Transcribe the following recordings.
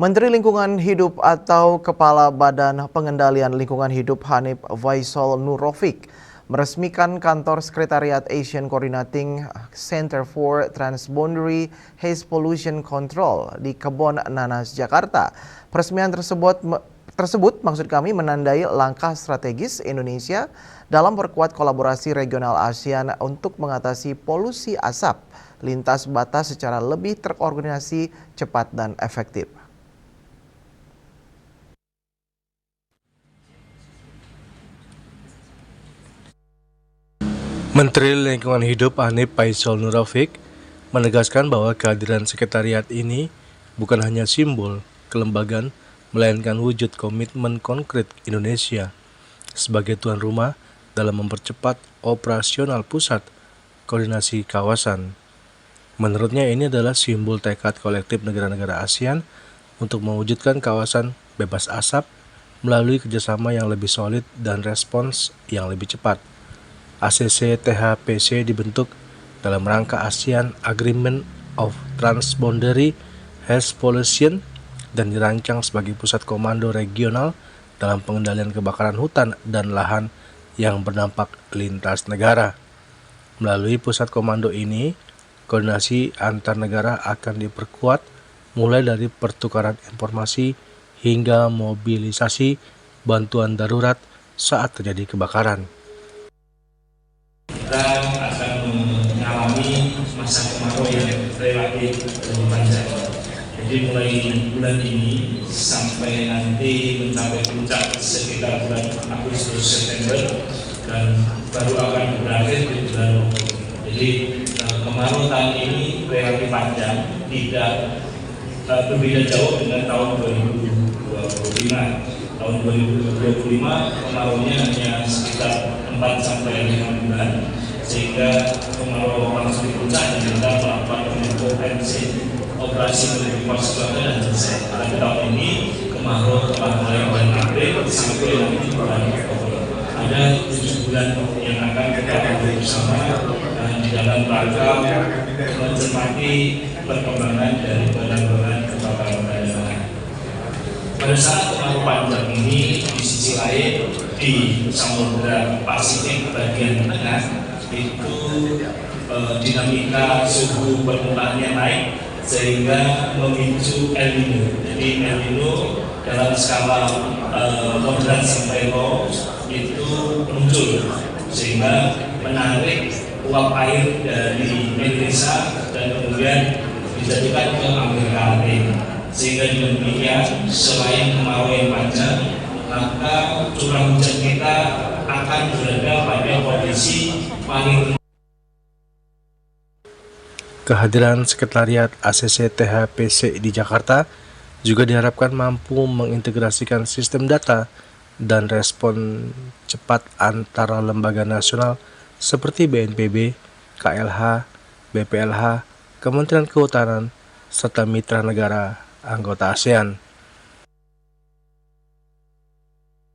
Menteri Lingkungan Hidup atau Kepala Badan Pengendalian Lingkungan Hidup Hanif Faisal Nurrofik meresmikan kantor Sekretariat Asian Coordinating Center for Transboundary Haze Pollution Control di Kebon Nanas, Jakarta. Peresmian tersebut maksud kami menandai langkah strategis Indonesia dalam perkuat kolaborasi regional ASEAN untuk mengatasi polusi asap lintas batas secara lebih terkoordinasi, cepat, dan efektif. Menteri Lingkungan Hidup Hanif Faisal Nurrofik menegaskan bahwa kehadiran sekretariat ini bukan hanya simbol kelembagaan, melainkan wujud komitmen konkret Indonesia sebagai tuan rumah dalam mempercepat operasional pusat koordinasi kawasan. Menurutnya ini adalah simbol tekad kolektif negara-negara ASEAN untuk mewujudkan kawasan bebas asap melalui kerjasama yang lebih solid dan respons yang lebih cepat. ACC-THPC dibentuk dalam rangka ASEAN Agreement of Transboundary Haze Pollution dan dirancang sebagai pusat komando regional dalam pengendalian kebakaran hutan dan lahan yang berdampak lintas negara. Melalui pusat komando ini, koordinasi antar negara akan diperkuat mulai dari pertukaran informasi hingga mobilisasi bantuan darurat saat terjadi kebakaran. Kita akan mengalami masa kemarau yang relatif panjang. Jadi mulai bulan ini sampai nanti mencapai puncak sekitar bulan Agustus September dan baru akan berakhir di bulan Oktober. Jadi kemarau tahun ini relatif panjang, tidak berbeda jauh dengan tahun 2025. Tahun 2025 kemaraunya hanya sekitar 4 sampai 5 bulan, sehingga kemarau langsung di puncak dan kita melakukan intervensi operasi menuju pos dan selesai. Tapi tahun ini kemarau telah mulai bulan April sampai nanti bulan Oktober. Ada 7 bulan yang akan kita lalui bersama di dalam rangka mencermati perkembangan dari penanggulangan kebakaran daerah. Pada saat kemarau panjang ini, di sisi lain di Samudra Pasifik bagian tengah itu dinamika suhu permukaannya naik sehingga memicu El Nino. Jadi El Nino dalam skala moderat sampai low itu muncul sehingga menarik uap air dari Indonesia dan kemudian dijadikan ke Amerika Latin. Sehingga dengan demikian selain kemarau yang panjang, maka curah hujan kita akan berada pada kondisi paling. Kehadiran Sekretariat ACC-THPC di Jakarta juga diharapkan mampu mengintegrasikan sistem data dan respon cepat antara lembaga nasional seperti BNPB, KLH, BPLH, Kementerian Kehutanan, serta mitra negara anggota ASEAN.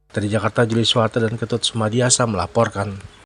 Dari Jakarta, Juli Suwata dan Ketut Sumadiasa melaporkan.